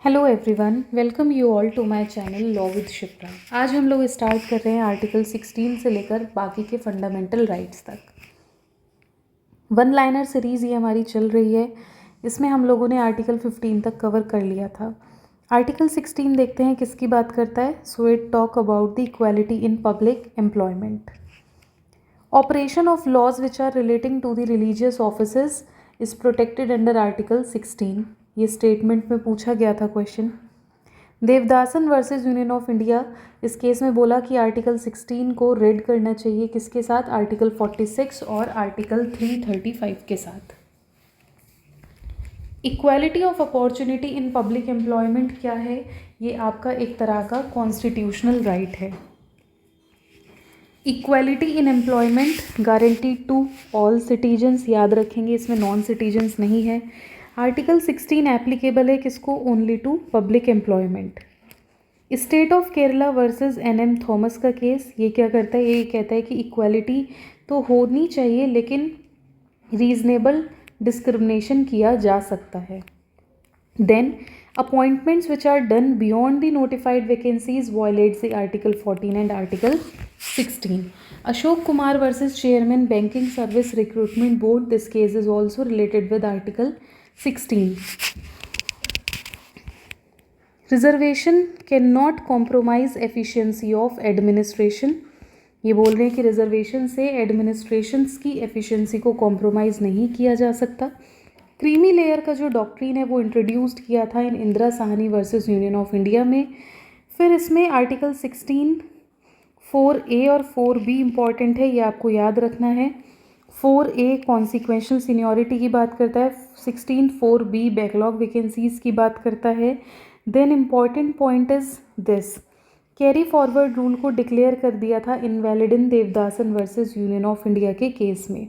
Hello everyone, welcome you all to my channel law with Shipra. आज हम लोग start कर रहे हैं आर्टिकल 16 से लेकर बाकी के फंडामेंटल राइट्स तक। वन लाइनर सीरीज़ ये हमारी चल रही है। इसमें हम लोगों ने आर्टिकल 15 तक कवर कर लिया था। आर्टिकल 16 देखते हैं किसकी बात करता है। So it talk about the equality in public employment. Operation of laws which are relating to the religious offices is protected under article 16। ये स्टेटमेंट में पूछा गया था question. Devadasan versus union of India, इस केस में बोला कि आर्टिकल 16 को रेड करना चाहिए किसके साथ, आर्टिकल 46 और आर्टिकल 335 के साथ। Equality of opportunity in public employment क्या है, ये आपका एक तरह का कॉन्स्टिट्यूशनल राइट है। Equality in employment guaranteed to all citizens, याद रखेंगे इसमें नॉन सिटीजन्स नहीं है। आर्टिकल 16 एप्लीकेबल है किसको, only to public employment. State of Kerala versus N M Thomas का केस, ये क्या करता है, ये कहता है कि इक्वालिटी तो होनी चाहिए लेकिन रीजनेबल डिस्क्रिमिनेशन किया जा सकता है। Then appointments which are done beyond the notified vacancies violates the article 14 and article 16. Ashok Kumar versus Chairman Banking Service Recruitment Board. This case is also related with Article 16. Reservation cannot compromise efficiency of administration. ये बोल रहे हैं कि reservation से administrations की efficiency को compromise नहीं किया जा सकता। क्रीमी लेयर का जो डॉक्ट्रिन है वो इंट्रोड्यूस्ड किया था in Indira Sawhney versus union of India में। फिर इसमें आर्टिकल 16 4A और 4B इम्पॉर्टेंट है, ये आपको याद रखना है। 4A कॉन्सिक्वेंशल सीनियरिटी की बात करता है, 16 4B बैकलॉग वैकेंसीज़ की बात करता है। Then important point is this, carry forward rule को डिक्लेयर कर दिया था invalid in Devadasan versus union of India के केस में।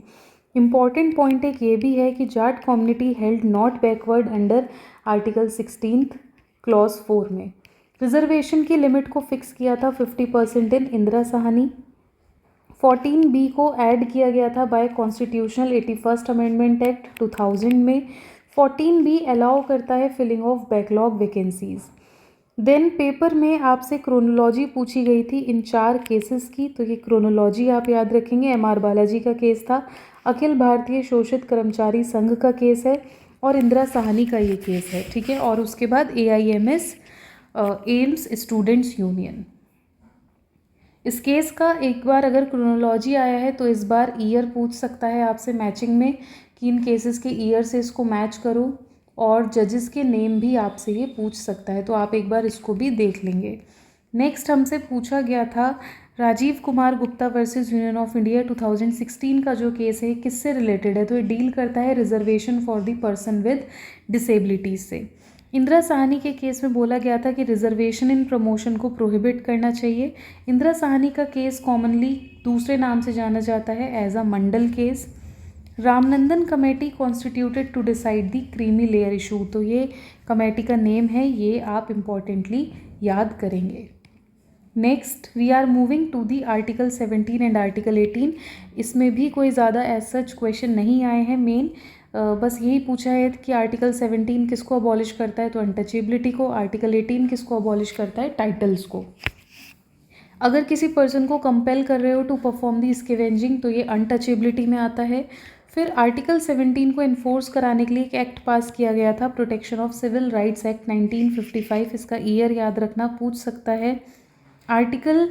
इम्पॉर्टेंट पॉइंट एक ये भी है कि Jat community held not backward under article 16 clause 4 में। रिजर्वेशन की लिमिट को फिक्स किया था 50% इन इंदिरा साहनी। 14B को ऐड किया गया था bye constitutional 81st amendment act 2000 में। 14B अलाउ करता है filling of backlog vacancies. Then paper में आपसे क्रोनोलॉजी पूछी गई थी इन 4 केसेस की, तो ये क्रोनोलॉजी आप याद रखेंगे। MR बालाजी का केस था, अखिल भारतीय शोषित कर्मचारी संघ का केस है और इंदिरा साहनी का ये केस है, ठीक है। और उसके बाद AIMS एम्स स्टूडेंट्स यूनियन। इस केस का एक बार अगर क्रोनोलॉजी आया है तो इस बार ईयर पूछ सकता है आपसे मैचिंग में कि इन केसेस के ईयर से इसको मैच करो, और जजेस के नेम भी आपसे ये पूछ सकता है, तो आप एक बार इसको भी देख लेंगे। नेक्स्ट हमसे पूछा गया था Rajeev Kumar Gupta versus union of India 2016 का जो केस है किससे रिलेटेड है, तो ये डील करता है reservation for the person with disabilities से। इंदिरा साहनी के केस में बोला गया था कि रिजर्वेशन इन प्रमोशन को प्रोहिबिट करना चाहिए। इंदिरा साहनी का केस कॉमनली दूसरे नाम से जाना जाता है as a Mandal case. Ramanandan committee constituted to decide the creamy layer issue, तो ये कमेटी का नेम है, ये आप इम्पॉर्टेंटली याद करेंगे। Next we are moving to the article 17 and article 18। इसमें भी कोई ज़्यादा एज सच क्वेश्चन नहीं आए हैं। मेन बस यही पूछा है कि आर्टिकल 17 किसको अबॉलिश करता है, तो अनटचेबिलिटी को। आर्टिकल 18 किसको अबॉलिश करता है, टाइटल्स को। अगर किसी पर्सन को कंपेल कर रहे हो टू परफॉर्म दी स्कैवेंजिंग, तो ये अनटचेबिलिटी में आता है। फिर आर्टिकल 17 को इन्फोर्स कराने के लिए एक एक्ट पास किया गया था, protection of civil rights act 1955। इसका ईयर याद रखना पूछ सकता है। आर्टिकल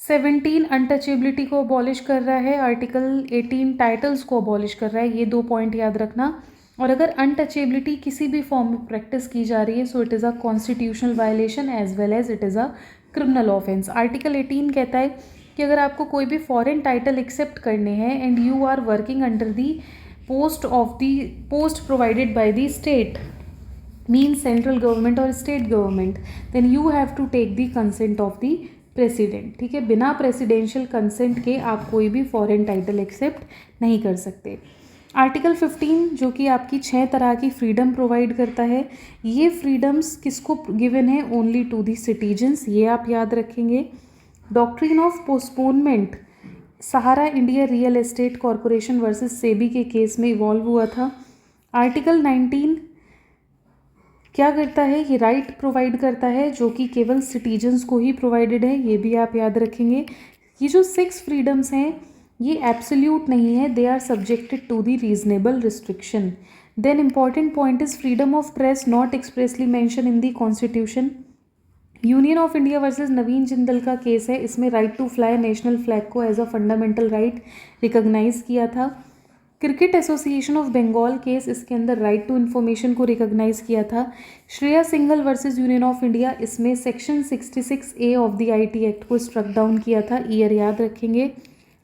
17 अनटचेबिलिटी को अबॉलिश कर रहा है, आर्टिकल 18 टाइटल्स को अबॉलिश कर रहा है, ये 2 पॉइंट याद रखना। और अगर अनटचेबिलिटी किसी भी फॉर्म में प्रैक्टिस की जा रही है so it is a constitutional violation as well as it is a criminal offence. Article 18 कहता है कि अगर आपको कोई भी फॉरेन टाइटल एक्सेप्ट करने हैं and you are working under the post provided by the state, means central government और state government, then you have to take the consent of the president, ठीक है। बिना प्रेसिडेंशियल कंसेंट के आप कोई भी फॉरेन टाइटल एक्सेप्ट नहीं कर सकते। आर्टिकल 15 जो कि आपकी 6 तरह की फ्रीडम प्रोवाइड करता है, ये फ्रीडम्स किसको गिवन है, ओनली टू दी सिटीजन्स, ये आप याद रखेंगे। Doctrine of postponement Sahara India real estate corporation versus SEBI के केस में इवॉल्व हुआ था। आर्टिकल 19 क्या करता है, ये राइट प्रोवाइड करता है जो कि केवल सिटीजन्स को ही प्रोवाइडेड है, ये भी आप याद रखेंगे। ये जो 6 फ्रीडम्स हैं ये एब्सोल्यूट नहीं है, they are subjected to the reasonable restriction. Then important point is freedom of press not expressly mention in the constitution. Union of India versus Naveen Jindal का केस है, इसमें right to fly national flag को as a fundamental right recognise किया था। Cricket Association of Bengal case, इसके अंदर right to information को recognise किया था। Shreya Singhal versus union of India, इसमें section 66A of the IT act को स्ट्रक डाउन किया था, ईयर याद रखेंगे।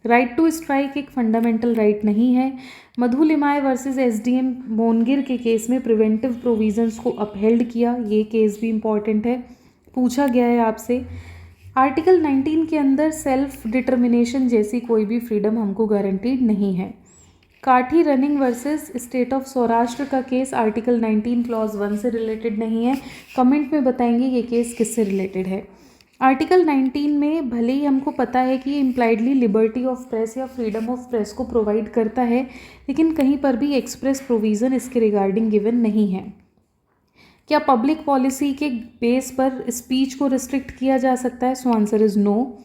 राइट टू स्ट्राइक एक फंडामेंटल राइट नहीं है। मधु लिमाय वर्सेस SDM मोनगिर के केस में प्रिवेंटिव प्रोविजंस को अपहेल्ड किया, ये केस भी इंपॉर्टेंट है, पूछा गया है आपसे। आर्टिकल 19 के अंदर सेल्फ डिटर्मिनेशन जैसी कोई भी फ्रीडम हमको गारंटीड नहीं है। काठी running versus state of Saurashtra का केस आर्टिकल 19 क्लॉज 1 से रिलेटेड नहीं है, कमेंट में बताएंगे ये केस किससे रिलेटेड है। आर्टिकल 19 में भले ही हमको पता है कि ये इम्प्लाइडली लिबर्टी ऑफ प्रेस या फ्रीडम ऑफ प्रेस को प्रोवाइड करता है, लेकिन कहीं पर भी एक्सप्रेस प्रोविज़न इसके रिगार्डिंग गिवन नहीं है। क्या पब्लिक पॉलिसी के बेस पर स्पीच को रिस्ट्रिक्ट किया जा सकता है? So answer is no.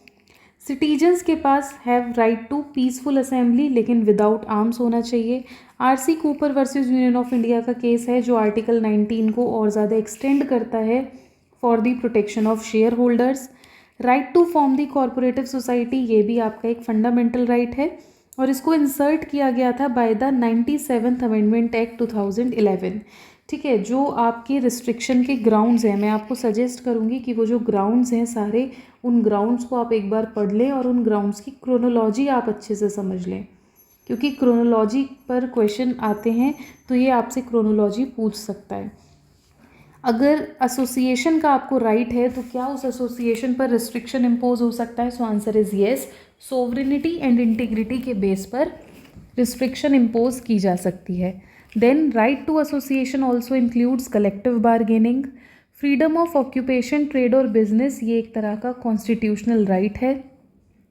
Citizens के पास have right to peaceful assembly लेकिन विदाउट आर्म्स होना चाहिए। RC Cooper versus union of India का केस है जो आर्टिकल 19 को और ज़्यादा एक्सटेंड करता है for the protection of shareholders. Right to form the corporative society, ये भी आपका एक फंडामेंटल राइट है और इसको इंसर्ट किया गया था by the 97th amendment act 2011। ठीक है, जो आपके रिस्ट्रिक्शन के ग्राउंड्स हैं, मैं आपको सजेस्ट करूंगी कि वो जो ग्राउंड्स हैं सारे, उन ग्राउंड्स को आप एक बार पढ़ लें और उन ग्राउंड्स की क्रोनोलॉजी आप अच्छे से समझ लें, क्योंकि क्रोनोलॉजी पर क्वेश्चन आते हैं तो ये आपसे क्रोनोलॉजी पूछ सकता है। अगर एसोसिएशन का आपको राइट है तो क्या उस एसोसिएशन पर रिस्ट्रिक्शन इम्पोज हो सकता है? So answer is yes. Sovereignty and integrity के बेस पर रिस्ट्रिक्शन इम्पोज की जा सकती है। Then right to association also includes collective bargaining. Freedom of occupation, trade और बिजनेस, ये एक तरह का कॉन्स्टिट्यूशनल राइट है।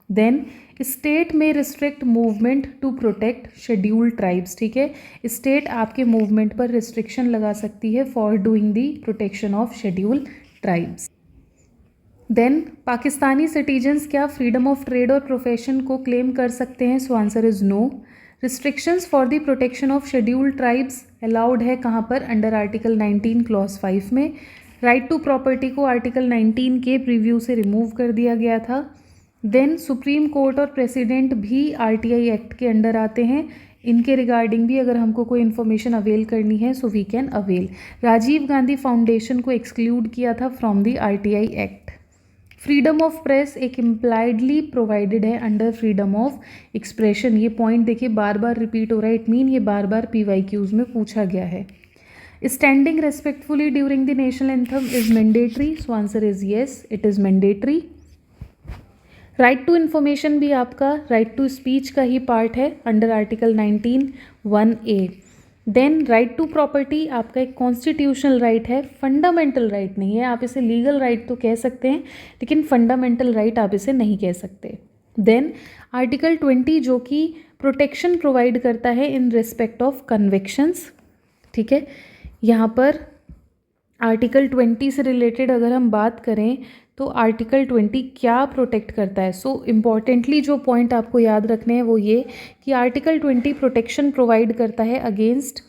देन स्टेट में restrict movement to protect scheduled tribes. ठीक है, स्टेट आपके मूवमेंट पर रिस्ट्रिक्शन लगा सकती है for doing the protection of scheduled tribes. Then Pakistani citizens क्या फ्रीडम ऑफ ट्रेड और प्रोफेशन को क्लेम कर सकते हैं? So answer is no. Restrictions for the protection of scheduled tribes allowed है कहाँ पर? अंडर आर्टिकल 19 क्लॉज 5 में। राइट टू प्रॉपर्टी को आर्टिकल 19 के प्रीव्यू से रिमूव कर दिया गया था। देन सुप्रीम कोर्ट और प्रेसिडेंट भी RTI एक्ट के अंडर आते हैं, इनके रिगार्डिंग भी अगर हमको कोई इन्फॉर्मेशन अवेल करनी है so we can avail. Rajiv Gandhi foundation को एक्सक्लूड किया था from the RTI act. Freedom of press एक इम्प्लाइडली प्रोवाइडेड है अंडर फ्रीडम ऑफ एक्सप्रेशन, ये पॉइंट देखिए बार बार रिपीट हो रहा है, इट मीन ये बार बार PYQs में पूछा गया है। Standing respectfully during the national anthem is mandatory, so answer is yes, it is mandatory. Right to information भी आपका राइट टू स्पीच का ही पार्ट है under article 19(1)(a। Then right to property आपका एक कॉन्स्टिट्यूशनल राइट है, fundamental right नहीं है। आप इसे लीगल राइट तो कह सकते हैं लेकिन फंडामेंटल राइट आप इसे नहीं कह सकते। देन आर्टिकल 20 जो कि प्रोटेक्शन प्रोवाइड करता है इन रिस्पेक्ट ऑफ कन्विक्शंस। ठीक है, यहाँ पर आर्टिकल 20 से रिलेटेड अगर हम बात करें तो आर्टिकल 20 क्या प्रोटेक्ट करता है? सो इम्पॉर्टेंटली जो पॉइंट आपको याद रखने हैं वो ये कि आर्टिकल 20 प्रोटेक्शन प्रोवाइड करता है against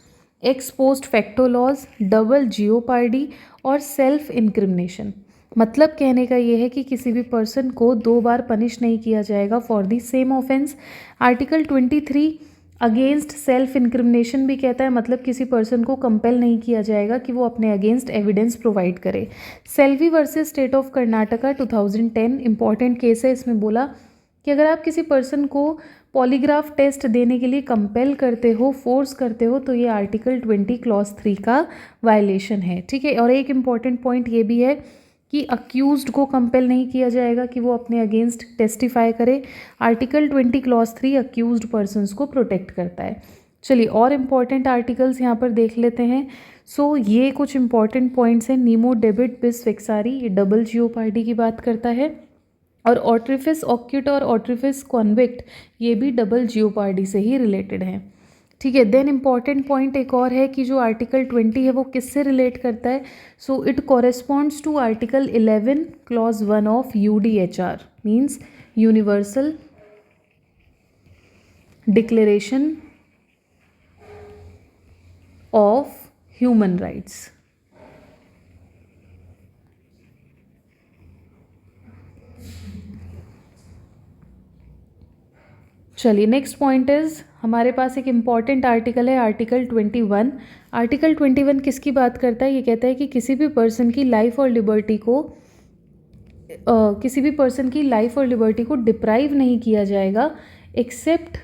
ex post facto laws, double jeopardy और सेल्फ इंक्रिमिनेशन। मतलब कहने का ये है कि किसी भी पर्सन को 2 बार पनिश नहीं किया जाएगा for the same offence. Article 23 against self incrimination भी कहता है, मतलब किसी पर्सन को कंपेल नहीं किया जाएगा कि वो अपने अगेंस्ट एविडेंस प्रोवाइड करे। Selvi versus state of Karnataka 2010 important case है, इसमें बोला कि अगर आप किसी पर्सन को पॉलीग्राफ टेस्ट देने के लिए कंपेल करते हो, फोर्स करते हो, तो ये आर्टिकल 20 क्लॉज 3 का वायलेशन है। ठीक है, और एक इम्पॉर्टेंट पॉइंट ये भी है कि अक्यूज्ड को कंपेल नहीं किया जाएगा कि वो अपने अगेंस्ट टेस्टिफाई करे। आर्टिकल 20 क्लॉज 3 अक्यूज्ड पर्सन्स को प्रोटेक्ट करता है। चलिए और इम्पॉर्टेंट आर्टिकल्स यहाँ पर देख लेते हैं। सो ये कुछ इंपॉर्टेंट पॉइंट्स हैं। नीमो डेबिट बिस फिक्सारी, ये डबल जियोपार्डी की बात करता है, और ऑट्रिफिस ऑक्यूट और ऑट्रिफिस कॉन्विक्ट ये भी डबल जियोपार्डी से ही रिलेटेड हैं। ठीक है। देन इम्पॉर्टेंट पॉइंट एक और है कि जो आर्टिकल 20 है वो किससे रिलेट करता है? So it corresponds to article 11 clause 1 of UDHR, means universal declaration of human rights. चलिए नेक्स्ट पॉइंट इज, हमारे पास एक इम्पॉर्टेंट आर्टिकल है आर्टिकल 21। आर्टिकल 21 किसकी बात करता है? ये कहता है कि किसी भी पर्सन की लाइफ और लिबर्टी को डिप्राइव नहीं किया जाएगा except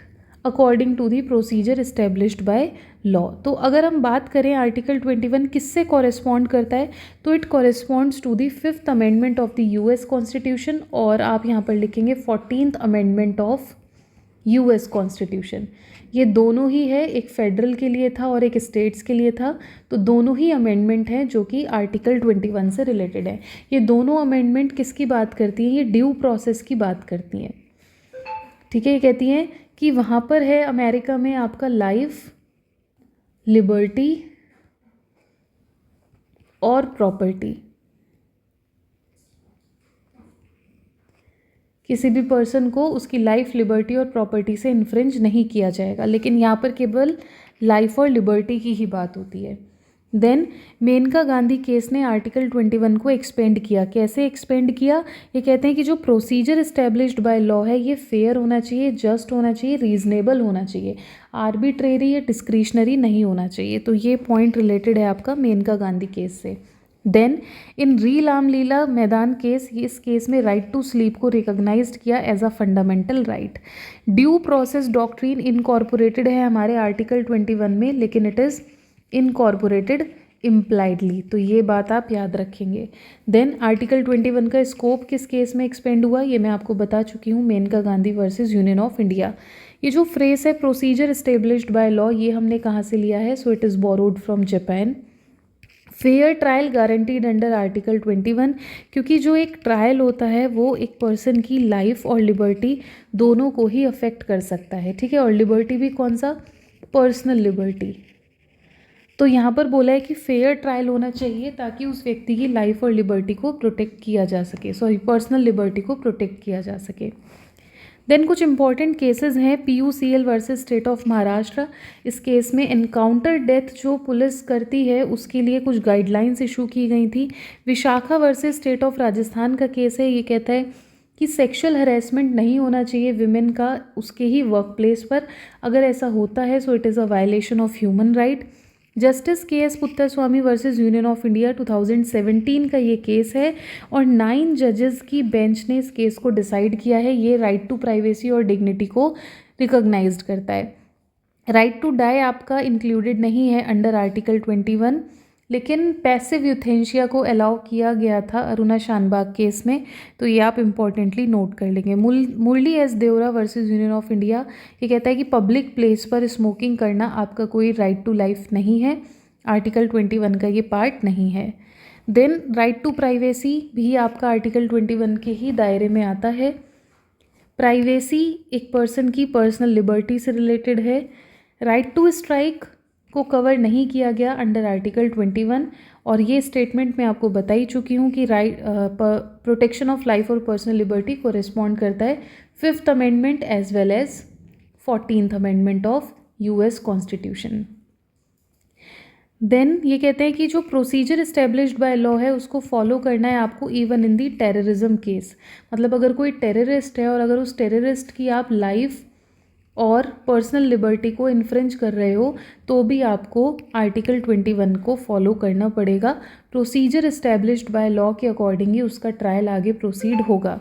according to the procedure established by law. तो अगर हम बात करें आर्टिकल 21 किससे कॉरेस्पॉन्ड करता है, तो it corresponds to the 5th amendment of the US constitution, और आप यहाँ पर लिखेंगे 14th amendment of US constitution. ये दोनों ही है, एक फेडरल के लिए था और एक स्टेट्स के लिए था, तो दोनों ही अमेंडमेंट हैं जो कि आर्टिकल 21 से रिलेटेड है। ये दोनों अमेंडमेंट किसकी बात करती हैं? ये ड्यू प्रोसेस की बात करती हैं। ठीक है, ये कहती हैं कि वहाँ पर है अमेरिका में आपका लाइफ, लिबर्टी और प्रॉपर्टी, किसी भी पर्सन को उसकी लाइफ, लिबर्टी और प्रॉपर्टी से इन्फ्रिंज नहीं किया जाएगा, लेकिन यहाँ पर केवल लाइफ और लिबर्टी की ही बात होती है। देन मेनका गांधी केस ने आर्टिकल 21 को एक्सपेंड किया। कैसे एक्सपेंड किया? ये कहते हैं कि जो प्रोसीजर इस्टेब्लिश्ड बाय लॉ है ये फेयर होना चाहिए, जस्ट होना चाहिए, रीजनेबल होना चाहिए, आर्बिट्रेरी या डिस्क्रिशनरी नहीं होना चाहिए। तो ये पॉइंट रिलेटेड है आपका मेनका गांधी केस से। Then in Ramlila Maidan case, इस केस में राइट टू स्लीप को रिकॉग्नाइज्ड किया as a fundamental right. Due process doctrine incorporated है हमारे आर्टिकल 21 में, लेकिन इट इज़ इनकॉर्पोरेटेड इम्प्लाइडली, तो ये बात आप याद रखेंगे। देन आर्टिकल 21 का स्कोप किस केस में एक्सपेंड हुआ, ये मैं आपको बता चुकी हूँ, Maneka Gandhi versus union of India. ये जो फ्रेज है प्रोसीजर एस्टेब्लिश्ड बाय लॉ, ये हमने कहाँ से लिया है? So it is borrowed from Japan. Fair trial guaranteed under article 21, क्योंकि जो एक ट्रायल होता है वो एक पर्सन की लाइफ और लिबर्टी दोनों को ही अफेक्ट कर सकता है। ठीक है, और लिबर्टी भी कौन सा? Personal liberty. तो यहाँ पर बोला है कि फेयर ट्रायल होना चाहिए ताकि उस व्यक्ति की लाइफ और लिबर्टी को प्रोटेक्ट किया जा सके, पर्सनल लिबर्टी को प्रोटेक्ट किया जा सके। देन कुछ इंपॉर्टेंट केसेस हैं, PUCL versus state of Maharashtra. इस केस में एनकाउंटर डेथ जो पुलिस करती है उसके लिए कुछ गाइडलाइंस इशू की गई थी। Vishakha versus state of Rajasthan का केस है, ये कहता है कि सेक्सुअल हरेसमेंट नहीं होना चाहिए विमेन का उसके ही वर्क प्लेस पर, अगर ऐसा होता है so it is a violation of human right. Justice KS Puttaswamy versus union of India 2017 का ये केस है, और 9 जजेस की बेंच ने इस केस को डिसाइड किया है। ये राइट टू प्राइवेसी और डिग्निटी को रिकॉग्नाइज्ड करता है। राइट टू डाई आपका इंक्लूडेड नहीं है अंडर आर्टिकल 21, लेकिन पैसिव यूथेंशिया को अलाउ किया गया था अरुणा शानबाग केस में, तो ये आप इंपॉर्टेंटली नोट कर लेंगे। Murli S Deora versus union of India, ये कहता है कि पब्लिक प्लेस पर स्मोकिंग करना आपका कोई राइट टू लाइफ नहीं है, आर्टिकल 21 का ये पार्ट नहीं है। देन राइट टू प्राइवेसी भी आपका आर्टिकल 21 के ही दायरे में आता है। प्राइवेसी एक पर्सन की पर्सनल लिबर्टी से रिलेटेड है। राइट टू स्ट्राइक को कवर नहीं किया गया अंडर आर्टिकल 21, और ये स्टेटमेंट मैं आपको बता ही चुकी हूँ कि राइट प्रोटेक्शन ऑफ लाइफ और पर्सनल लिबर्टी को रिस्पॉन्ड करता है 5th amendment as well as 14th amendment of US constitution. Then ये कहते हैं कि जो प्रोसीजर इस्टेब्लिश्ड बाय लॉ है उसको फॉलो करना है आपको even in the terrorism case. मतलब अगर कोई टेररिस्ट है और अगर उस टेररिस्ट की आप लाइफ और पर्सनल लिबर्टी को इन्फ्रिंज कर रहे हो तो भी आपको आर्टिकल 21 को फॉलो करना पड़ेगा। प्रोसीजर इस्टेब्लिश्ड बाय लॉ के अकॉर्डिंग ही उसका ट्रायल आगे प्रोसीड होगा।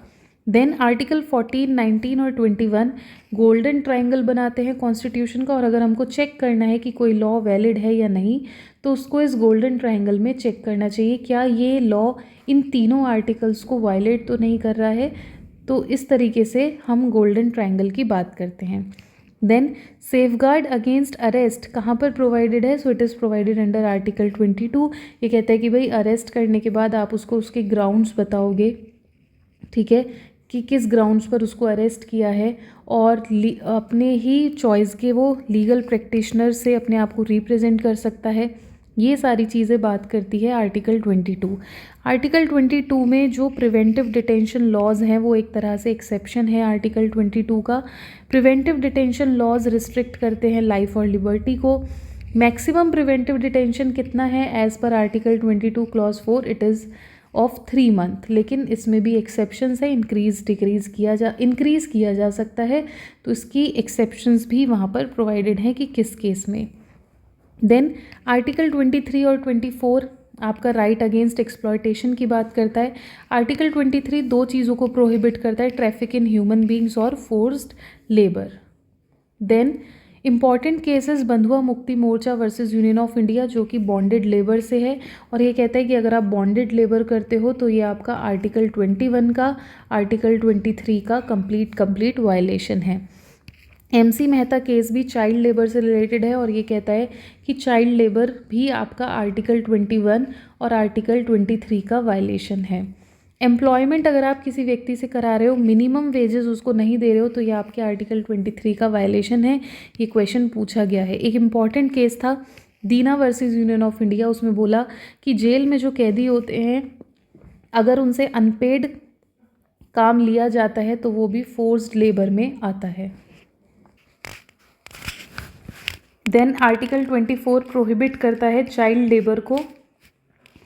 देन आर्टिकल 14, 19 और 21 गोल्डन ट्रायंगल बनाते हैं कॉन्स्टिट्यूशन का, और अगर हमको चेक करना है कि कोई लॉ वैलिड है या नहीं तो उसको इस गोल्डन ट्रायंगल में चेक करना चाहिए, क्या ये लॉ इन तीनों आर्टिकल्स को वायलेट तो नहीं कर रहा है। तो इस तरीके से हम गोल्डन ट्रायंगल की बात करते हैं। देन सेफगार्ड अगेंस्ट अरेस्ट कहाँ पर प्रोवाइडेड है? So it is provided under article 22। ये कहता है कि भाई अरेस्ट करने के बाद आप उसको उसके ग्राउंड्स बताओगे, ठीक है, कि किस ग्राउंड्स पर उसको अरेस्ट किया है, और अपने ही चॉइस के वो लीगल प्रैक्टिशनर से अपने आप को रिप्रेजेंट कर सकता है। ये सारी चीज़ें बात करती है आर्टिकल 22। आर्टिकल 22 में जो प्रिवेंटिव डिटेंशन लॉज हैं वो एक तरह से एक्सेप्शन है आर्टिकल 22 का। प्रिवेंटिव डिटेंशन लॉज रिस्ट्रिक्ट करते हैं लाइफ और लिबर्टी को। मैक्सिमम प्रिवेंटिव डिटेंशन कितना है as per article 22 clause 4, it is of 3 month, लेकिन इसमें भी एक्सेप्शंस है, इंक्रीज़ किया जा सकता है, तो इसकी एक्सेप्शंस भी वहाँ पर प्रोवाइडेड है कि किस केस में। देन आर्टिकल 23 और 24 आपका राइट अगेंस्ट एक्सप्लॉयटेशन की बात करता है। आर्टिकल 23 दो चीज़ों को प्रोहिबिट करता है, ट्रैफिक इन ह्यूमन बींग्स और forced labour. Then important cases Bandhua Mukti Morcha versus union of India, जो कि बॉन्डेड लेबर से है, और ये कहता है कि अगर आप बॉन्डेड लेबर करते हो तो ये आपका आर्टिकल 21 का, आर्टिकल 23 का कंप्लीट वायलेशन है। MC मेहता केस भी चाइल्ड लेबर से रिलेटेड है, और ये कहता है कि चाइल्ड लेबर भी आपका आर्टिकल 21 और आर्टिकल 23 का वायलेशन है। एम्प्लॉयमेंट अगर आप किसी व्यक्ति से करा रहे हो, मिनिमम वेजेस उसको नहीं दे रहे हो, तो ये आपके आर्टिकल 23 का वायलेशन है। ये क्वेश्चन पूछा गया है। एक इम्पॉर्टेंट केस था दीना वर्सेस यूनियन ऑफ इंडिया, उसमें बोला कि जेल में जो कैदी होते हैं अगर उनसे अनपेड काम लिया जाता है तो वो भी फोर्स्ड लेबर में आता है। देन आर्टिकल 24 प्रोहिबिट करता है चाइल्ड लेबर को,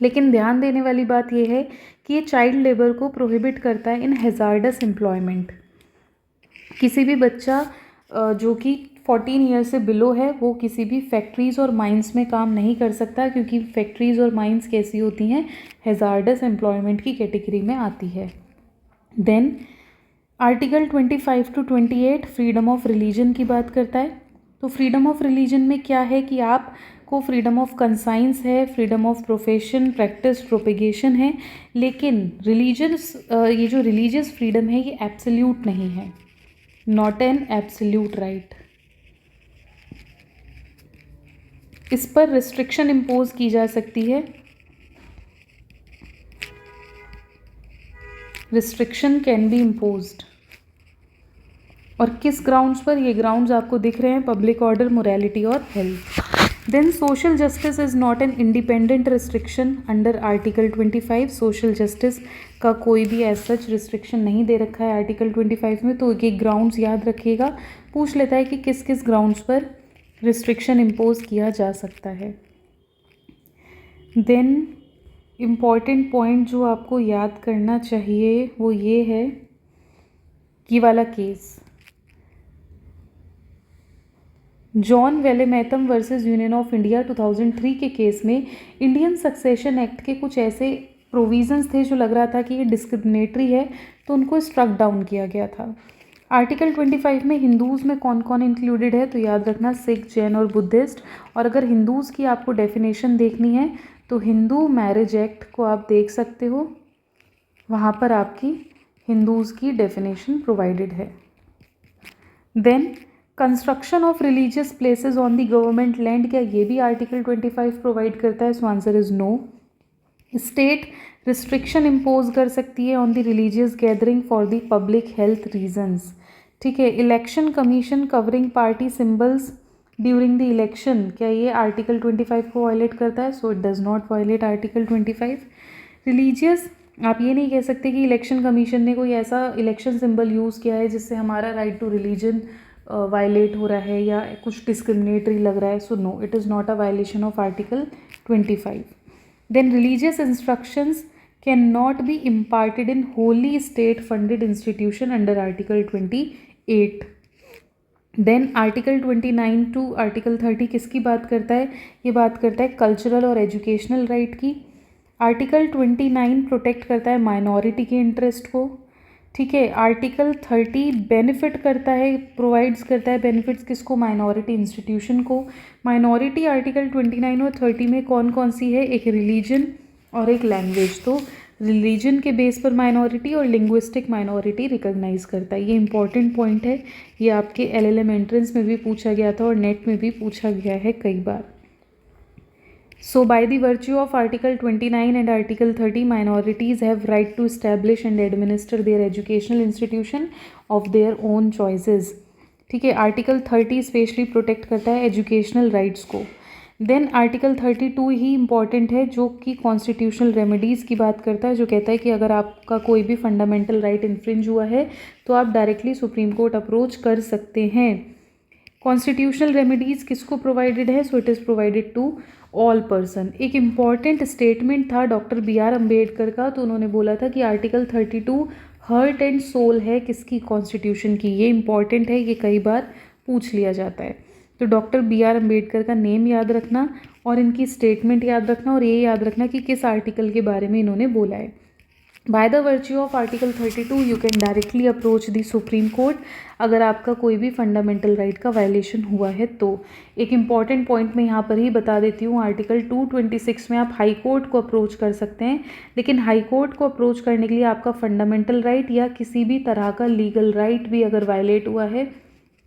लेकिन ध्यान देने वाली बात यह है कि ये चाइल्ड लेबर को प्रोहिबिट करता है इन हैज़ार्डस एम्प्लॉयमेंट। किसी भी बच्चा जो कि 14 ईयर से बिलो है वो किसी भी फैक्ट्रीज़ और माइंस में काम नहीं कर सकता, क्योंकि फैक्ट्रीज़ और माइंस कैसी होती हैं, हैज़ार्डस एम्प्लॉयमेंट की कैटेगरी में आती है। Then article 25 to 28 freedom of religion की बात करता है। तो फ्रीडम ऑफ रिलीजन में क्या है कि आपको फ्रीडम ऑफ कंसाइंस है, freedom of profession, practice, propagation है, लेकिन ये जो रिलीजियस फ्रीडम है ये एब्सोल्यूट नहीं है, नॉट एन एब्सोल्यूट राइट। इस पर रिस्ट्रिक्शन इम्पोज की जा सकती है। रिस्ट्रिक्शन कैन बी इम्पोज्ड, और किस ग्राउंड्स पर? ये ग्राउंड्स आपको दिख रहे हैं, पब्लिक ऑर्डर, मोरालिटी और health. Then social justice is not an independent restriction under article 25। Social justice का कोई भी एज सच रिस्ट्रिक्शन नहीं दे रखा है आर्टिकल 25 में, तो ये ग्राउंड्स याद रखिएगा। पूछ लेता है कि किस किस ग्राउंड्स पर रिस्ट्रिक्शन इम्पोज किया जा सकता है। देन इम्पॉर्टेंट पॉइंट जो आपको याद करना चाहिए वो ये है, ये वाला case John Vallamattom versus union of India 2003 के केस में इंडियन सक्सेशन एक्ट के कुछ ऐसे प्रोविजंस थे जो लग रहा था कि ये डिस्क्रिमिनेटरी है, तो उनको स्ट्रक डाउन किया गया था। आर्टिकल 25 में हिंदूज़ में कौन कौन इंक्लूडेड है, तो याद रखना सिख, जैन और बुद्धिस्ट। और अगर हिंदूज़ की आपको डेफिनेशन देखनी है तो हिंदू मैरिज एक्ट को आप देख सकते हो, वहाँ पर आपकी हिंदूज़ की डेफिनेशन प्रोवाइडेड है। Then construction of religious places on the government land, क्या ये भी आर्टिकल 25 प्रोवाइड करता है? So answer is no. State restriction impose कर सकती है on the religious gathering for the public health reasons, ठीक है। Election commission covering party symbols during the election, क्या ये आर्टिकल 25 को वायलेट करता है? So it does not violate article 25। Religious, आप ये नहीं कह सकते कि इलेक्शन कमीशन ने कोई ऐसा इलेक्शन सिंबल यूज़ किया है जिससे हमारा राइट टू रिलीजन वायलेट हो रहा है या कुछ डिस्क्रिमिनेटरी लग रहा है। So no, it is not a violation of article 25। Then religious instructions can not be imparted in holy state funded institution under article 28। Then article 29 to article 30 किसकी बात करता है? ये बात करता है कल्चरल और एजुकेशनल राइट की। आर्टिकल 29 प्रोटेक्ट करता है माइनॉरिटी के इंटरेस्ट को, ठीक है। आर्टिकल 30 बेनिफिट करता है, प्रोवाइड्स करता है बेनिफिट्स किसको? माइनॉरिटी इंस्टीट्यूशन को। माइनॉरिटी आर्टिकल 29 और 30 में कौन कौन सी है? एक रिलीजन और एक लैंग्वेज। तो रिलीजन के बेस पर माइनॉरिटी और लिंग्विस्टिक माइनॉरिटी रिकॉग्नाइज करता है। ये इंपॉर्टेंट पॉइंट है, ये आपके LLM एंट्रेंस में भी पूछा गया था और नेट में भी पूछा गया है कई बार। So by the virtue of Article 29 and Article 30, minorities have right to establish and administer their educational institution of their own choices. ठीक है, आर्टिकल 30 स्पेशली प्रोटेक्ट करता है एजुकेशनल राइट्स को. देन आर्टिकल 32 ही इम्पॉर्टेंट है जो कि कॉन्स्टिट्यूशनल रेमेडीज़ की बात करता है, जो कहता है कि अगर आपका कोई भी फंडामेंटल राइट इन्फ्रिंज हुआ है तो आप डायरेक्टली सुप्रीम कोर्ट अप्रोच कर सकते हैं. कॉन्स्टिट्यूशनल रेमेडीज़ किसको प्रोवाइडेड है? So it is provided to all person. एक इम्पॉर्टेंट स्टेटमेंट था डॉक्टर B.R. अम्बेडकर का, तो उन्होंने बोला था कि आर्टिकल 32 हार्ट एंड सोल है किसकी? कॉन्स्टिट्यूशन की. ये इम्पॉर्टेंट है, ये कई बार पूछ लिया जाता है. तो डॉक्टर B.R. अम्बेडकर का नेम याद रखना और इनकी स्टेटमेंट याद रखना और ये याद रखना कि किस आर्टिकल के बारे में इन्होंने बोला है. By the virtue of article 32 you can directly approach the supreme court अगर आपका कोई भी फंडामेंटल राइट का वायलेशन हुआ है तो. एक इम्पॉर्टेंट पॉइंट मैं यहाँ पर ही बता देती हूँ, आर्टिकल 226 में आप हाई कोर्ट को अप्रोच कर सकते हैं, लेकिन हाई कोर्ट को अप्रोच करने के लिए आपका फंडामेंटल राइट या किसी भी तरह का लीगल राइट भी अगर वायलेट हुआ है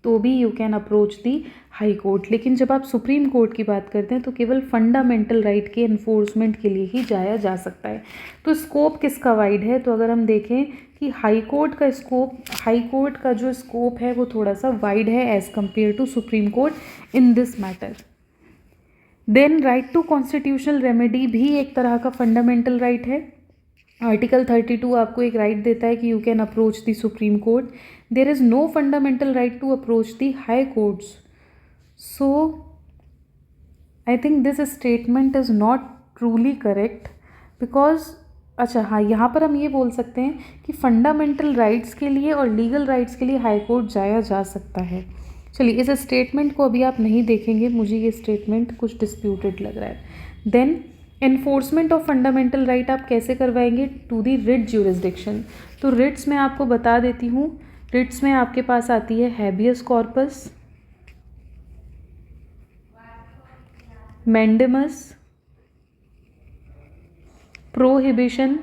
तो भी you can approach the high court. लेकिन जब आप सुप्रीम कोर्ट की बात करते हैं तो केवल फंडामेंटल राइट के इन्फोर्समेंट के लिए ही जाया जा सकता है. तो स्कोप किसका वाइड है? तो अगर हम देखें कि हाई कोर्ट का जो स्कोप है वो थोड़ा सा वाइड है as compare to supreme court in this matter. Then right to constitutional remedy भी एक तरह का फंडामेंटल राइट है. आर्टिकल 32 आपको एक राइट देता है कि you can approach the supreme court. There is no fundamental right to approach the high courts. So I think this statement is not truly correct because अच्छा हाँ, यहाँ पर हम ये बोल सकते हैं कि फंडामेंटल राइट्स के लिए और लीगल राइट्स के लिए हाई कोर्ट जाया जा सकता है. चलिए, इस स्टेटमेंट को अभी आप नहीं देखेंगे, मुझे ये स्टेटमेंट कुछ डिस्प्यूटेड लग रहा है. Then enforcement of fundamental right आप कैसे करवाएंगे? To the writ jurisdiction. तो रिट्स में आपको बता देती हूँ, रिट्स में आपके पास आती है habeas corpus, mandamus, prohibition,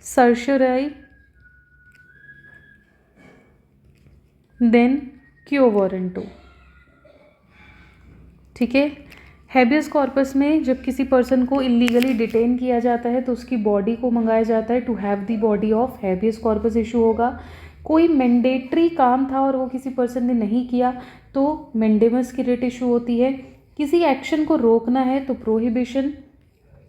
certiorari, then quo warranto. ठीक है, हैबियस कॉर्पस में जब किसी पर्सन को इलीगली डिटेन किया जाता है तो उसकी बॉडी को मंगाया जाता है. To have the body of habeas corpus issue होगा. कोई मैंडेटरी काम था और वो किसी पर्सन ने नहीं किया तो मैंडेमस की रिट इशू होती है. किसी एक्शन को रोकना है तो प्रोहिबिशन.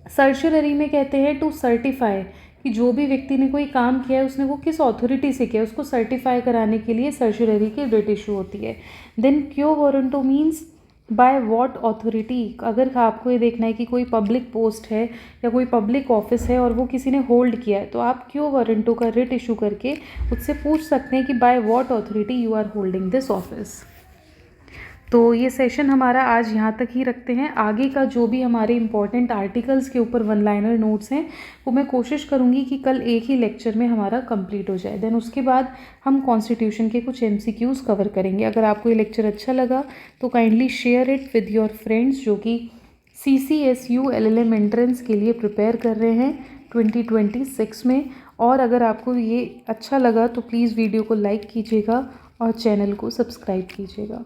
सर्शररी में कहते हैं टू सर्टिफाई कि जो भी व्यक्ति ने कोई काम किया है उसने वो किस अथॉरिटी से किया, उसको सर्टिफाई कराने के लिए सर्शररी की रिट इशू होती है. Then quo warranto means by what authority. अगर आपको ये देखना है कि कोई पब्लिक पोस्ट है या कोई पब्लिक ऑफिस है और वो किसी ने होल्ड किया है तो आप क्यो वारंटो का रिट इशू करके उससे पूछ सकते हैं कि by what authority you are holding this office. तो ये सेशन हमारा आज यहाँ तक ही रखते हैं. आगे का जो भी हमारे इंपॉर्टेंट आर्टिकल्स के ऊपर वन लाइनर नोट्स हैं वो मैं कोशिश करूँगी कि कल एक ही लेक्चर में हमारा कंप्लीट हो जाए. देन उसके बाद हम कॉन्स्टिट्यूशन के कुछ MCQs कवर करेंगे. अगर आपको ये लेक्चर अच्छा लगा तो kindly share it with your friends जो कि CCSU LLM एंट्रेंस के लिए प्रिपेयर कर रहे हैं 2026 में. और अगर आपको ये अच्छा लगा तो प्लीज़ वीडियो को लाइक कीजिएगा और चैनल को सब्सक्राइब कीजिएगा.